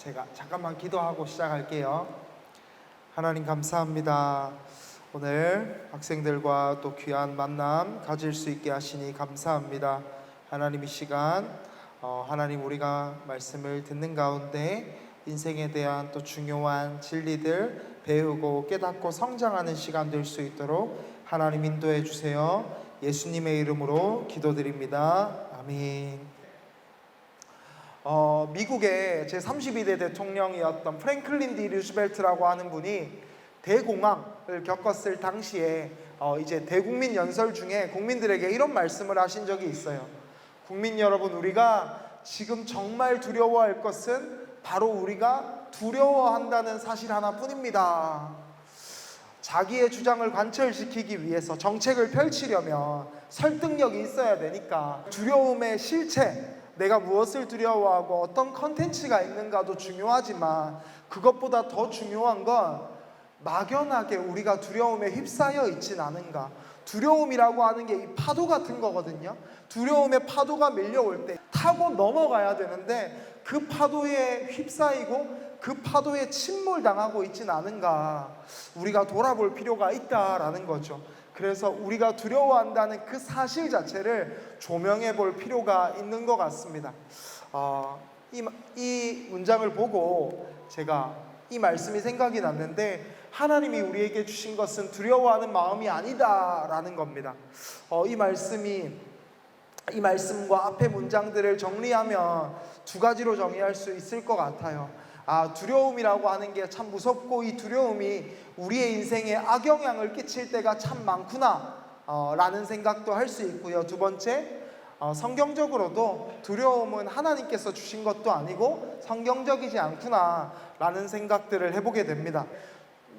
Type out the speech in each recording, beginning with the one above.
제가 잠깐만 기도하고 시작할게요. 하나님 감사합니다. 오늘 학생들과 또 귀한 만남 가질 수 있게 하시니 감사합니다. 하나님 이 시간 하나님 우리가 말씀을 듣는 가운데 인생에 대한 또 중요한 진리들 배우고 깨닫고 성장하는 시간 될 수 있도록 하나님 인도해 주세요. 예수님의 이름으로 기도드립니다. 아멘. 미국의 제32대 대통령이었던 프랭클린 디 루즈벨트라고 하는 분이 대공황을 겪었을 당시에 이제 대국민 연설 중에 국민들에게 이런 말씀을 하신 적이 있어요. 국민 여러분, 우리가 지금 정말 두려워할 것은 바로 우리가 두려워한다는 사실 하나뿐입니다. 자기의 주장을 관철시키기 위해서 정책을 펼치려면 설득력이 있어야 되니까 두려움의 실체, 내가 무엇을 두려워하고 어떤 컨텐츠가 있는가도 중요하지만 그것보다 더 중요한 건 막연하게 우리가 두려움에 휩싸여 있진 않은가. 두려움이라고 하는 게 이 파도 같은 거거든요. 두려움의 파도가 밀려올 때 타고 넘어가야 되는데 그 파도에 휩싸이고 그 파도에 침몰당하고 있진 않은가. 우리가 돌아볼 필요가 있다라는 거죠. 그래서 우리가 두려워한다는 그 사실 자체를 조명해 볼 필요가 있는 것 같습니다. 이 문장을 보고 제가 이 말씀이 생각이 났는데, 하나님이 우리에게 주신 것은 두려워하는 마음이 아니다라는 겁니다. 이 말씀과 앞의 문장들을 정리하면 두 가지로 정의할 수 있을 것 같아요. 두려움이라고 하는 게 참 무섭고 이 두려움이 우리의 인생에 악영향을 끼칠 때가 참 많구나 라는 생각도 할 수 있고요. 두 번째, 성경적으로도 두려움은 하나님께서 주신 것도 아니고 성경적이지 않구나 라는 생각들을 해보게 됩니다.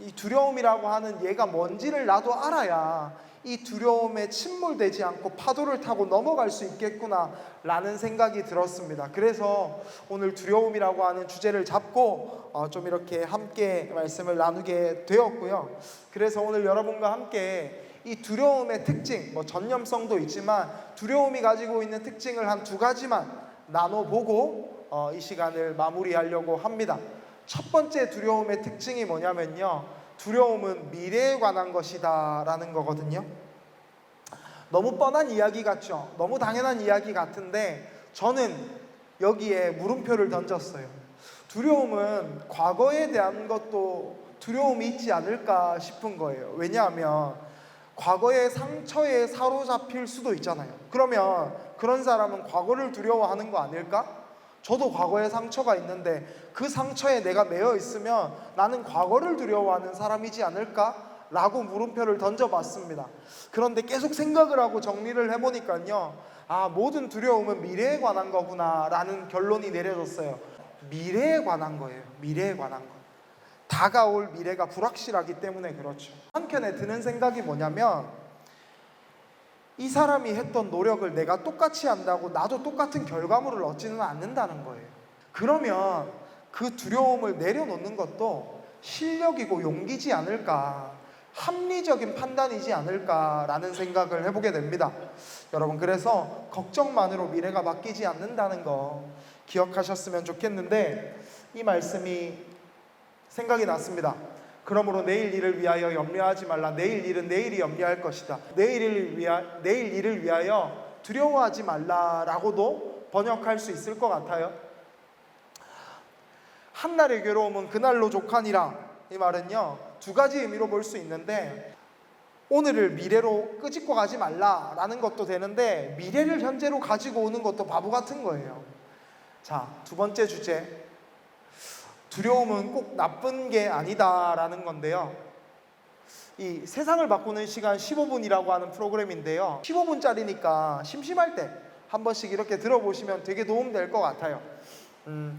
이 두려움이라고 하는 얘가 뭔지를 나도 알아야 이 두려움에 침몰되지 않고 파도를 타고 넘어갈 수 있겠구나 라는 생각이 들었습니다. 그래서 오늘 두려움이라고 하는 주제를 잡고 좀 이렇게 함께 말씀을 나누게 되었고요. 그래서 오늘 여러분과 함께 이 두려움의 특징, 전념성도 있지만 두려움이 가지고 있는 특징을 한 두 가지만 나눠보고 이 시간을 마무리하려고 합니다. 첫 번째 두려움의 특징이 뭐냐면요, 두려움은 미래에 관한 것이다 라는 거거든요. 너무 뻔한 이야기 같죠? 너무 당연한 이야기 같은데 저는 여기에 물음표를 던졌어요. 두려움은 과거에 대한 것도 두려움이 있지 않을까 싶은 거예요. 왜냐하면 과거의 상처에 사로잡힐 수도 있잖아요. 그러면 그런 사람은 과거를 두려워하는 거 아닐까? 저도 과거에 상처가 있는데 그 상처에 내가 매여 있으면 나는 과거를 두려워하는 사람이지 않을까? 라고 물음표를 던져봤습니다. 그런데 계속 생각을 하고 정리를 해보니까요, 모든 두려움은 미래에 관한 거구나 라는 결론이 내려졌어요. 미래에 관한 거예요. 미래에 관한 거. 다가올 미래가 불확실하기 때문에 그렇죠. 한켠에 드는 생각이 뭐냐면, 이 사람이 했던 노력을 내가 똑같이 한다고 나도 똑같은 결과물을 얻지는 않는다는 거예요. 그러면 그 두려움을 내려놓는 것도 실력이고 용기지 않을까, 합리적인 판단이지 않을까라는 생각을 해보게 됩니다. 여러분, 그래서 걱정만으로 미래가 바뀌지 않는다는 거 기억하셨으면 좋겠는데, 이 말씀이 생각이 났습니다. 그러므로 내일 일을 위하여 염려하지 말라. 내일 일은 내일이 염려할 것이다. 내일 일을 위하여 두려워하지 말라라고도 번역할 수 있을 것 같아요. 한날의 괴로움은 그날로 족하니라. 이 말은요, 두 가지 의미로 볼 수 있는데, 오늘을 미래로 끄집고 가지 말라라는 것도 되는데, 미래를 현재로 가지고 오는 것도 바보 같은 거예요. 자, 두 번째 주제, 두려움은 꼭 나쁜 게 아니다라는 건데요. 이 세상을 바꾸는 시간 15분이라고 하는 프로그램인데요. 15분짜리니까 심심할 때 한 번씩 이렇게 들어보시면 되게 도움될 것 같아요.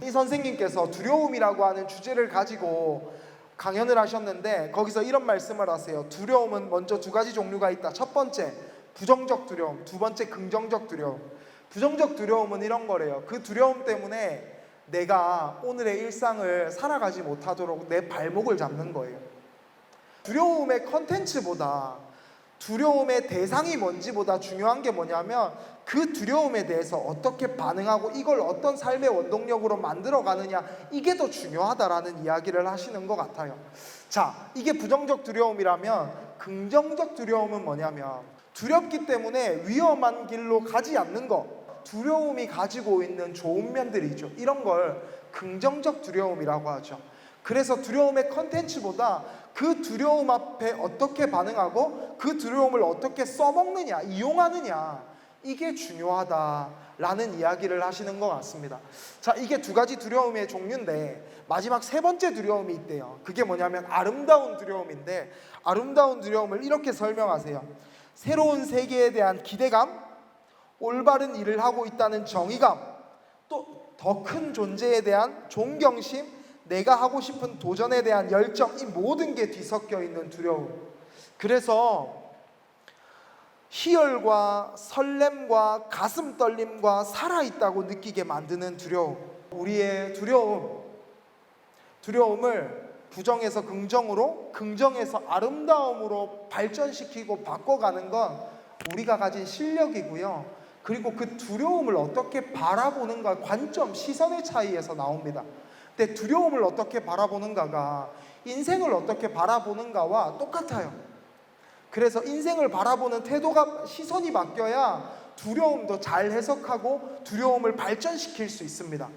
이 선생님께서 두려움이라고 하는 주제를 가지고 강연을 하셨는데 거기서 이런 말씀을 하세요. 두려움은 먼저 두 가지 종류가 있다. 첫 번째, 부정적 두려움. 두 번째, 긍정적 두려움. 부정적 두려움은 이런 거래요. 그 두려움 때문에 내가 오늘의 일상을 살아가지 못하도록 내 발목을 잡는 거예요. 두려움의 컨텐츠보다 두려움의 대상이 뭔지보다 중요한 게 뭐냐면 그 두려움에 대해서 어떻게 반응하고 이걸 어떤 삶의 원동력으로 만들어 가느냐, 이게 더 중요하다라는 이야기를 하시는 것 같아요. 자, 이게 부정적 두려움이라면 긍정적 두려움은 뭐냐면 두렵기 때문에 위험한 길로 가지 않는 것, 두려움이 가지고 있는 좋은 면들이죠. 이런 걸 긍정적 두려움이라고 하죠. 그래서 두려움의 컨텐츠보다 그 두려움 앞에 어떻게 반응하고 그 두려움을 어떻게 써먹느냐, 이용하느냐, 이게 중요하다라는 이야기를 하시는 것 같습니다. 자, 이게 두 가지 두려움의 종류인데 마지막 세 번째 두려움이 있대요. 그게 뭐냐면 아름다운 두려움인데, 아름다운 두려움을 이렇게 설명하세요. 새로운 세계에 대한 기대감, 올바른 일을 하고 있다는 정의감, 또 더 큰 존재에 대한 존경심, 내가 하고 싶은 도전에 대한 열정, 이 모든 게 뒤섞여 있는 두려움. 그래서 희열과 설렘과 가슴 떨림과 살아있다고 느끼게 만드는 두려움. 우리의 두려움을 부정에서 긍정으로, 긍정에서 아름다움으로 발전시키고 바꿔가는 건 우리가 가진 실력이고요. 그리고 그 두려움을 어떻게 바라보는가, 관점, 시선의 차이에서 나옵니다. 근데 두려움을 어떻게 바라보는가가 인생을 어떻게 바라보는가와 똑같아요. 그래서 인생을 바라보는 태도가, 시선이 바뀌어야 두려움도 잘 해석하고 두려움을 발전시킬 수 있습니다.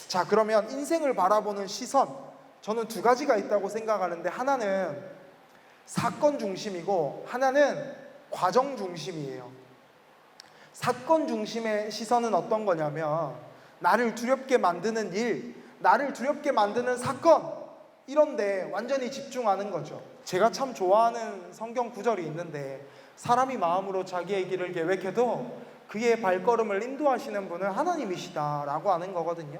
자, 그러면 인생을 바라보는 시선, 저는 두 가지가 있다고 생각하는데, 하나는 사건 중심이고 하나는 과정 중심이에요. 사건 중심의 시선은 어떤 거냐면 나를 두렵게 만드는 일, 나를 두렵게 만드는 사건, 이런데 완전히 집중하는 거죠. 제가 참 좋아하는 성경 구절이 있는데, 사람이 마음으로 자기의 길을 계획해도 그의 발걸음을 인도하시는 분은 하나님이시다 라고 하는 거거든요.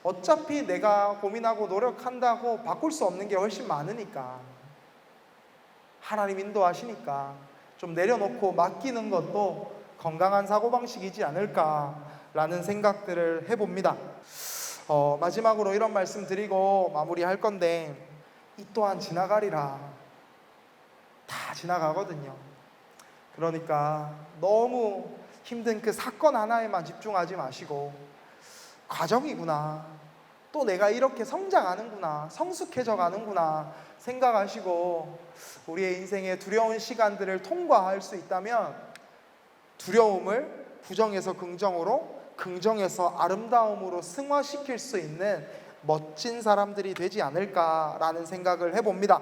어차피 내가 고민하고 노력한다고 바꿀 수 없는 게 훨씬 많으니까, 하나님 인도하시니까 좀 내려놓고 맡기는 것도 건강한 사고방식이지 않을까라는 생각들을 해봅니다. 마지막으로 이런 말씀 드리고 마무리할 건데, 이 또한 지나가리라. 다 지나가거든요. 그러니까 너무 힘든 그 사건 하나에만 집중하지 마시고, 과정이구나, 또 내가 이렇게 성장하는구나, 성숙해져 가는구나 생각하시고 우리의 인생의 두려운 시간들을 통과할 수 있다면 두려움을 부정에서 긍정으로, 긍정에서 아름다움으로 승화시킬 수 있는 멋진 사람들이 되지 않을까라는 생각을 해봅니다.